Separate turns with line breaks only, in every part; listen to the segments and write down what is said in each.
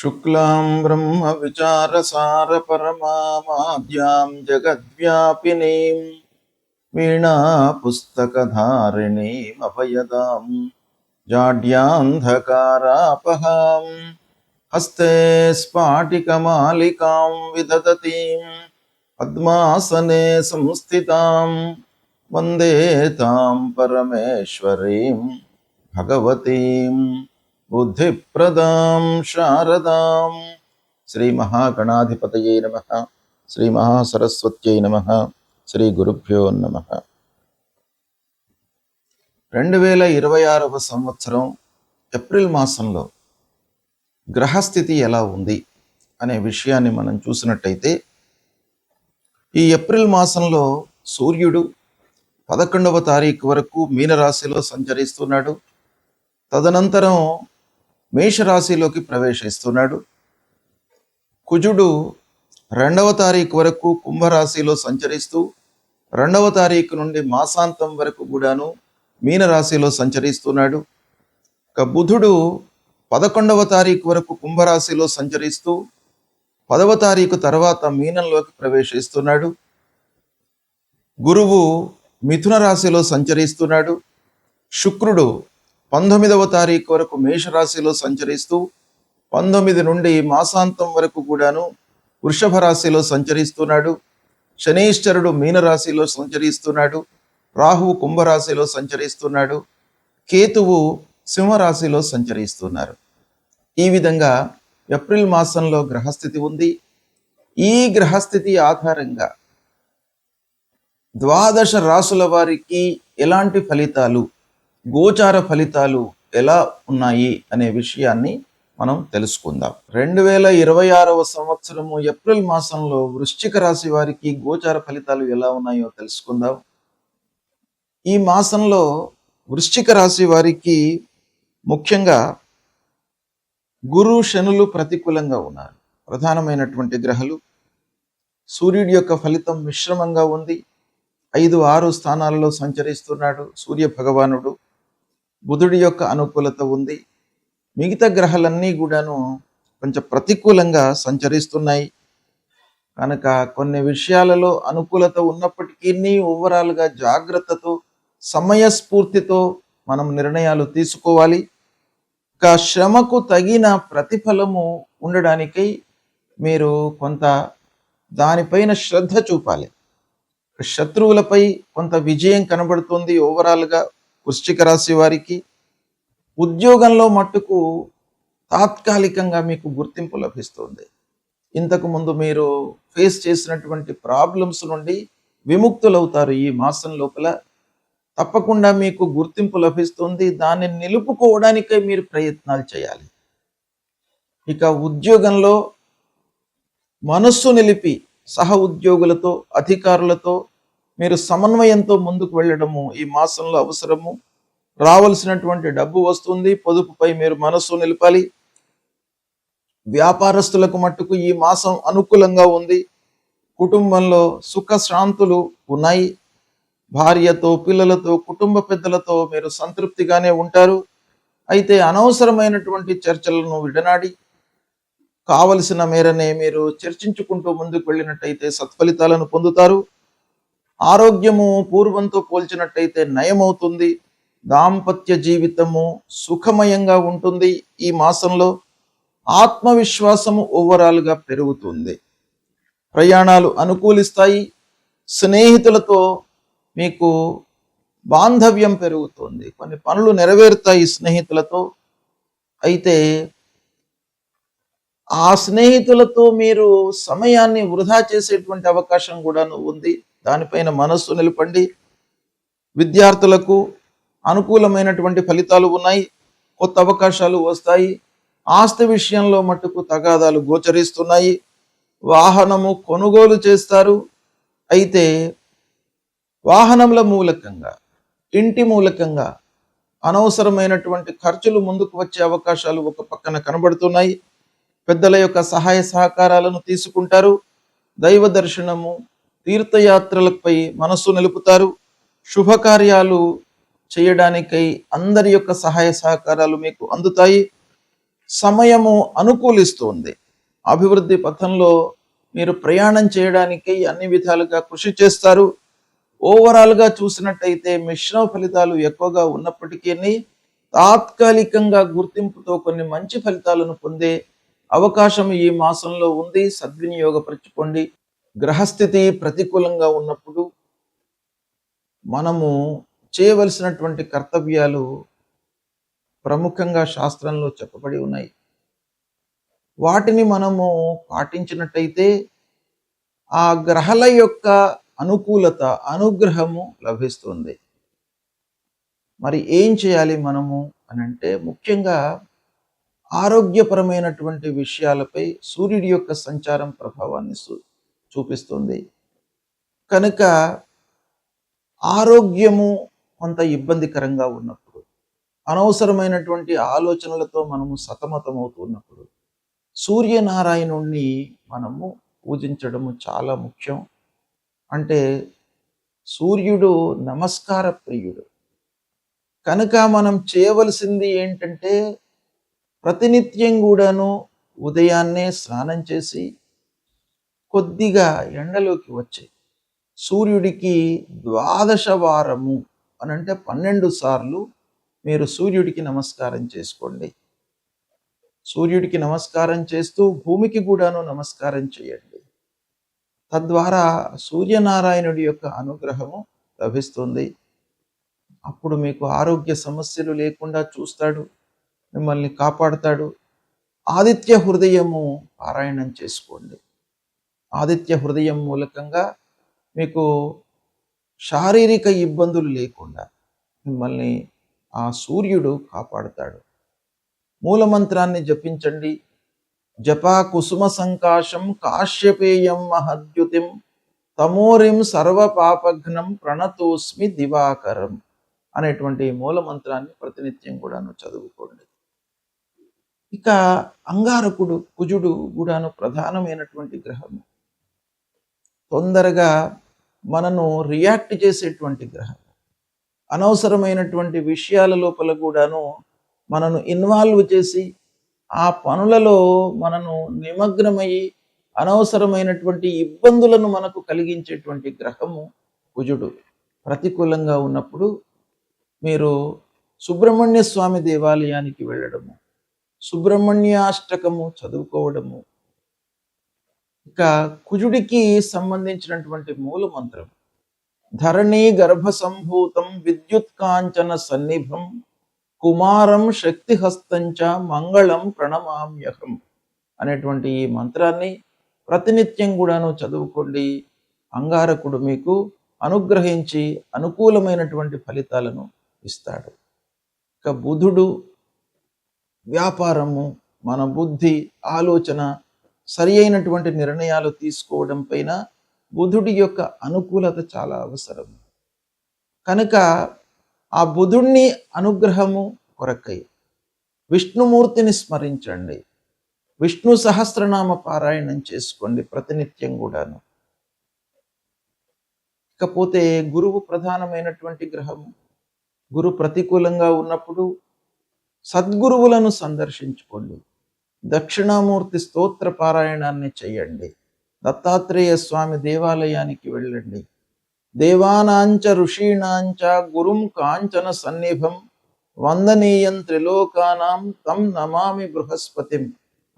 शुक्लां ब्रह्मविचारसारपरमामाद्यां जगद्व्यापिनीं वीणापुस्तकधारिणीमभयदां जाड्यान्धकारापहां हस्ते स्फाटिकमालिकां विदधतीं पद्मासने संस्थितां वन्दे तां परमेश्वरीं भगवतीं बुद्धिप्रदां शारदां శ్రీ మహాగణాధిపతయే నమః. శ్రీ మహాసరస్వత్యై నమః. శ్రీ గురుభ్యో నమః. 2026వ సంవత్సరం ఏప్రిల్ మాసంలో గ్రహస్థితి ఎలా ఉంది అనే విషయాన్ని మనం చూసినట్టయితే, ఈ ఏప్రిల్ మాసంలో సూర్యుడు 11వ తారీఖు వరకు మీనరాశిలో సంచరిస్తున్నాడు. తదనంతరం మేషరాశిలోకి ప్రవేశిస్తున్నాడు. కుజుడు 2వ తారీఖు వరకు కుంభరాశిలో సంచరిస్తూ 2వ తారీఖు నుండి మాసాంతం వరకు కూడాను మీనరాశిలో సంచరిస్తున్నాడు. ఇక బుధుడు 11వ తారీఖు వరకు కుంభరాశిలో సంచరిస్తూ 10వ తారీఖు తర్వాత మీనంలోకి ప్రవేశిస్తున్నాడు. గురువు మిథున రాశిలో సంచరిస్తున్నాడు. శుక్రుడు 19వ తారీఖు వరకు మేషరాశిలో సంచరిస్తూ 19 నుండి మాసాంతం వరకు కూడాను వృషభ రాశిలో సంచరిస్తున్నాడు. శనీశ్వరుడు మీనరాశిలో సంచరిస్తున్నాడు. రాహువు కుంభరాశిలో సంచరిస్తున్నాడు. కేతువు సింహరాశిలో సంచరిస్తున్నారు. ఈ విధంగా ఏప్రిల్ మాసంలో గ్రహస్థితి ఉంది. ఈ గ్రహస్థితి ఆధారంగా 12 రాసుల వారికి ఎలాంటి ఫలితాలు, గోచార ఫలితాలు ఎలా ఉన్నాయి అనే విషయాన్ని మనం తెలుసుకుందాం. 2026వ సంవత్సరము ఏప్రిల్ మాసంలో వృశ్చిక రాశి వారికి గోచార ఫలితాలు ఎలా ఉన్నాయో తెలుసుకుందాం. ఈ మాసంలో వృశ్చిక రాశి వారికి ముఖ్యంగా గురు శనులు ప్రతికూలంగా ఉన్నారు. ప్రధానమైనటువంటి గ్రహాలు. సూర్యుడి యొక్క ఫలితం మిశ్రమంగా ఉంది. 5, 6 స్థానాలలో సంచరిస్తున్నాడు సూర్య భగవానుడు. బుధుడి యొక్క అనుకూలత ఉంది. మిగతా గ్రహాలన్నీ కూడాను కొంచెం ప్రతికూలంగా సంచరిస్తున్నాయి. కనుక కొన్ని విషయాలలో అనుకూలత ఉన్నప్పటికీ ఓవరాల్గా జాగ్రత్తతో, సమయస్ఫూర్తితో మనం నిర్ణయాలు తీసుకోవాలి. ఇంకా శ్రమకు తగిన ప్రతిఫలము ఉండడానికై మీరు కొంత దానిపైన శ్రద్ధ చూపాలి. శత్రువులపై కొంత విజయం కనబడుతుంది ఓవరాల్గా వృశ్చిక రాశి వారికి. ఉద్యోగంలో మట్టుకు తాత్కాలికంగా మీకు గుర్తింపు లభిస్తుంది. ఇంతకు ముందు మీరు ఫేస్ చేసినటువంటి ప్రాబ్లమ్స్ నుండి విముక్తులవుతారు. ఈ మాసం లోపల తప్పకుండా మీకు గుర్తింపు లభిస్తుంది. దాన్ని నిలుపుకోవడానికై మీరు ప్రయత్నాలు చేయాలి. ఇక ఉద్యోగంలో మనస్సు నిలిపి సహ ఉద్యోగులతో, అధికారులతో మీరు సమన్వయంతో ముందుకు వెళ్ళడము ఈ మాసంలో అవసరము. రావాల్సినటువంటి డబ్బు వస్తుంది. పొదుపుపై మీరు మనస్సు నిలపాలి. వ్యాపారస్తులకు మట్టుకు ఈ మాసం అనుకూలంగా ఉంది. కుటుంబంలో సుఖ శాంతులు ఉన్నాయి. భార్యతో, పిల్లలతో, కుటుంబ పెద్దలతో మీరు సంతృప్తిగానే ఉంటారు. అయితే అనవసరమైనటువంటి చర్చలను విడనాడి కావలసిన మేరనే మీరు చర్చించుకుంటూ ముందుకు వెళ్ళినట్టయితే సత్ఫలితాలను పొందుతారు. ఆరోగ్యము పూర్వంతో పోల్చినట్టయితే నయమవుతుంది. దాంపత్య జీవితము సుఖమయంగా ఉంటుంది. ఈ మాసంలో ఆత్మవిశ్వాసము ఓవరాల్గా పెరుగుతుంది. ప్రయాణాలు అనుకూలిస్తాయి. స్నేహితులతో మీకు బాంధవ్యం పెరుగుతుంది. కొన్ని పనులు నెరవేరుతాయి స్నేహితులతో. అయితే ఆ స్నేహితులతో మీరు సమయాన్ని వృధా చేసేటువంటి అవకాశం కూడా ఉంది. దానిపైన మనస్సు నిలపండి. విద్యార్థులకు అనుకూలమైనటువంటి ఫలితాలు ఉన్నాయి. కొత్త అవకాశాలు వస్తాయి. ఆస్తి విషయంలో మట్టుకు తగాదాలు గోచరిస్తున్నాయి. వాహనము కొనుగోలు చేస్తారు. అయితే వాహనముల మూలకంగా, ఇంటి మూలకంగా అనవసరమైనటువంటి ఖర్చులు ముందుకు వచ్చే అవకాశాలు ఒక పక్కన కనబడుతున్నాయి. పెద్దల యొక్క సహాయ సహకారాలను తీసుకుంటారు. దైవ దర్శనము, తీర్థయాత్రలపై మనస్సు నిలుపుతారు. శుభకార్యాలు చేయడానికై అందరి యొక్క సహాయ సహకారాలు మీకు అందుతాయి. సమయము అనుకూలిస్తుంది. అభివృద్ధి పథంలో మీరు ప్రయాణం చేయడానికి అన్ని విధాలుగా కృషి చేస్తారు. ఓవరాల్గా చూసినట్టయితే మిశ్రమ ఫలితాలు ఎక్కువగా ఉన్నప్పటికీ తాత్కాలికంగా గుర్తింపుతో కొన్ని మంచి ఫలితాలను పొందే అవకాశం ఈ మాసంలో ఉంది. సద్వినియోగపరచుకోండి. గ్రహస్థితి ప్రతికూలంగా ఉన్నప్పుడు మనము చేయవలసినటువంటి కర్తవ్యాలు ప్రముఖంగా శాస్త్రంలో చెప్పబడి ఉన్నాయి. వాటిని మనము పాటించినట్టయితే ఆ గ్రహాల యొక్క అనుకూలత, అనుగ్రహము లభిస్తుంది. మరి ఏం చేయాలి మనము అని అంటే, ముఖ్యంగా ఆరోగ్యపరమైనటువంటి విషయాలపై సూర్యుడి యొక్క సంచారం ప్రభావాన్ని చూపిస్తుంది. కనుక ఆరోగ్యము కొంత ఇబ్బందికరంగా ఉన్నప్పుడు, అనవసరమైనటువంటి ఆలోచనలతో మనము సతమతమవుతున్నప్పుడు సూర్యనారాయణుణ్ణి మనము పూజించడము చాలా ముఖ్యం. అంటే సూర్యుడు నమస్కార ప్రియుడు. కనుక మనం చేయవలసింది ఏంటంటే, ప్రతినిత్యం కూడాను ఉదయాన్నే స్నానం చేసి కొద్దిగా ఎండలోకి వచ్చి సూర్యుడికి 12 వారము అని అంటే 12 సార్లు మీరు సూర్యుడికి నమస్కారం చేసుకోండి. సూర్యుడికి నమస్కారం చేస్తూ భూమికి కూడాను నమస్కారం చేయండి. తద్వారా సూర్యనారాయణుడి యొక్క అనుగ్రహము లభిస్తుంది. అప్పుడు మీకు ఆరోగ్య సమస్యలు లేకుండా చూస్తాడు, మిమ్మల్ని కాపాడుతాడు. ఆదిత్య హృదయము పారాయణం చేసుకోండి. ఆదిత్య హృదయం మూలకంగా మీకు శారీరక ఇబ్బందులు లేకుండా మిమ్మల్ని ఆ సూర్యుడు కాపాడుతాడు. మూలమంత్రాన్ని జపించండి. జపా కుసుమ సంకాశం కాశ్యపేయం మహద్యుతిం తమోరిం సర్వపాపఘ్నం ప్రణతోస్మి దివాకరం అనేటువంటి మూలమంత్రాన్ని ప్రతినిత్యం కూడాను చదువుకోండి. ఇక అంగారకుడు, కుజుడు కూడాను ప్రధానమైనటువంటి గ్రహము. తొందరగా మనను రియాక్ట్ చేసేటువంటి గ్రహం. అనవసరమైనటువంటి విషయాల లోపల కూడాను మనను ఇన్వాల్వ్ చేసి ఆ పనులలో మనను నిమగ్నమయ్యి అనవసరమైనటువంటి ఇబ్బందులను మనకు కలిగించేటువంటి గ్రహము కుజుడు. ప్రతికూలంగా ఉన్నప్పుడు మీరు సుబ్రహ్మణ్య స్వామి దేవాలయానికి వెళ్ళడము, సుబ్రహ్మణ్యాష్టకము చదువుకోవడము. ఇక కుజుడికి సంబంధించినటువంటి మూల మంత్రం ధరణి గర్భ సంభూతం విద్యుత్ కాంచన సన్నిభం కుమారం శక్తిహస్తంచ మంగళం ప్రణమామ్యహం అనేటువంటి ఈ మంత్రాన్ని ప్రతినిత్యం కూడాను చదువుకోండి. అంగారకుడు మీకు అనుగ్రహించి అనుకూలమైనటువంటి ఫలితాలను ఇస్తాడు. ఇక బుధుడు వ్యాపారము, మన బుద్ధి, ఆలోచన, సరి అయినటువంటి నిర్ణయాలు తీసుకోవడం పైన బుధుడి యొక్క అనుకూలత చాలా అవసరం. కనుక ఆ బుధుణ్ణి అనుగ్రహము కొరకై విష్ణుమూర్తిని స్మరించండి. విష్ణు సహస్రనామ పారాయణం చేసుకోండి ప్రతినిత్యం కూడాను. ఇకపోతే గురువు ప్రధానమైనటువంటి గ్రహము. గురు ప్రతికూలంగా ఉన్నప్పుడు సద్గురువులను సందర్శించుకోండి. దక్షిణామూర్తి స్తోత్ర పారాయణాన్ని చేయండి. దత్తాత్రేయ స్వామి దేవాలయానికి వెళ్ళండి. దేవానాంచ ఋషీణాంచ గురుం కాంచన సన్నిభం వందనీయం త్రిలోకానాం తం నమామి బృహస్పతిం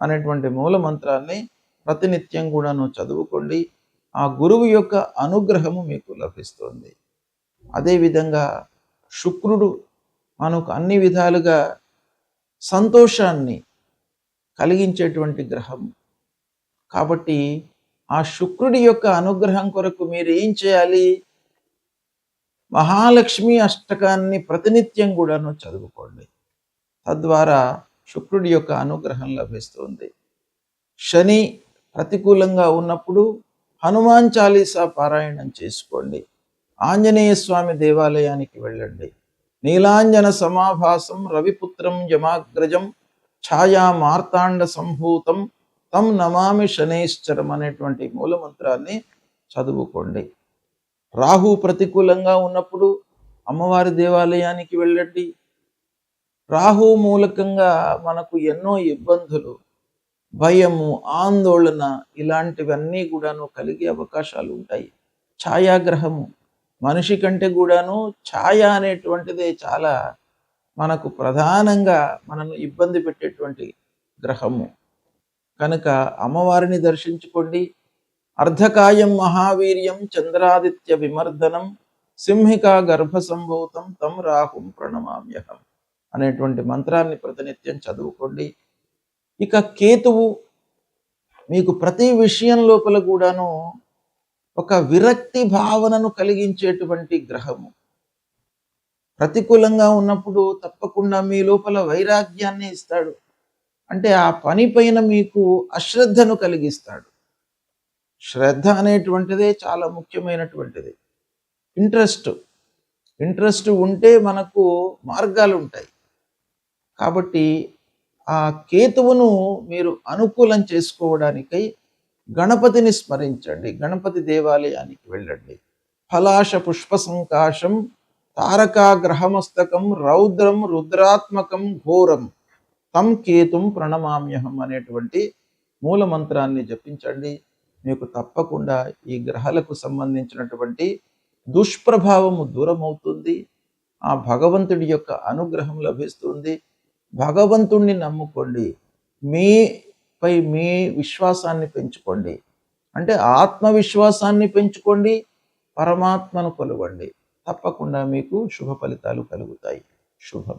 అనేటువంటి మూల మంత్రాన్ని ప్రతినిత్యం కూడాను చదువుకోండి. ఆ గురువు యొక్క అనుగ్రహము మీకు లభిస్తుంది. అదేవిధంగా శుక్రుడు మనకు అన్ని విధాలుగా సంతోషాన్ని కలిగించేటువంటి గ్రహం. కాబట్టి ఆ శుక్రుడి యొక్క అనుగ్రహం కొరకు మీరు ఏం చేయాలి? మహాలక్ష్మి అష్టకాన్ని ప్రతినిత్యం కూడాను చదువుకోండి. తద్వారా శుక్రుడి యొక్క అనుగ్రహం లభిస్తుంది. శని ప్రతికూలంగా ఉన్నప్పుడు హనుమాన్ చాలీసా పారాయణం చేసుకోండి. ఆంజనేయ స్వామి దేవాలయానికి వెళ్ళండి. నీలాంజన సమాభాసం రవిపుత్రం యమాగ్రజం ఛాయా మార్తాండ సంభూతం తం నమామి శనేశ్వరం అనేటువంటి మూలమంత్రాన్ని చదువుకోండి. రాహు ప్రతికూలంగా ఉన్నప్పుడు అమ్మవారి దేవాలయానికి వెళ్ళండి. రాహు మూలకంగా మనకు ఎన్నో ఇబ్బందులు, భయము, ఆందోళన ఇలాంటివన్నీ కూడాను కలిగే అవకాశాలు ఉంటాయి. ఛాయాగ్రహము మనిషి కంటే కూడాను ఛాయ అనేటువంటిదే చాలా మనకు ప్రధానంగా మనను ఇబ్బంది పెట్టేటువంటి గ్రహము. కనుక అమ్మవారిని దర్శించుకోండి. అర్ధకాయం మహావీర్యం చంద్రాదిత్య విమర్దనం సింహికా గర్భ సంభూతం తం రాహుం ప్రణమామ్యహం అనేటువంటి మంత్రాన్ని ప్రతినిత్యం చదువుకోండి. ఇక కేతువు మీకు ప్రతి విషయం లోపల కూడాను ఒక విరక్తి భావనను కలిగించేటువంటి గ్రహము. ప్రతికూలంగా ఉన్నప్పుడు తప్పకుండా మీ లోపల వైరాగ్యాన్ని ఇస్తాడు. అంటే ఆ పని పైన మీకు అశ్రద్ధను కలిగిస్తాడు. శ్రద్ధ అనేటువంటిదే చాలా ముఖ్యమైనటువంటిది. ఇంట్రెస్ట్ ఉంటే మనకు మార్గాలు ఉంటాయి. కాబట్టి ఆ కేతువును మీరు అనుకూలం చేసుకోవడానికై గణపతిని స్మరించండి. గణపతి దేవాలయానికి వెళ్ళండి. ఫలాశ పుష్ప సంకాశం తారకా గ్రహమస్తకం రౌద్రం రుద్రాత్మకం ఘోరం తం కేతుం ప్రణమామ్యహం అనేటువంటి మూల మంత్రాన్ని జపించండి. మీకు తప్పకుండా ఈ గ్రహాలకు సంబంధించినటువంటి దుష్ప్రభావము దూరమవుతుంది. ఆ భగవంతుడి యొక్క అనుగ్రహం లభిస్తుంది. భగవంతుణ్ణి నమ్ముకోండి. మీపై మీ విశ్వాసాన్ని పెంచుకోండి. అంటే ఆత్మవిశ్వాసాన్ని పెంచుకోండి, పరమాత్మను కొలవండి. తప్పకుండా మీకు శుభ ఫలితాలు కలుగుతాయి. శుభం.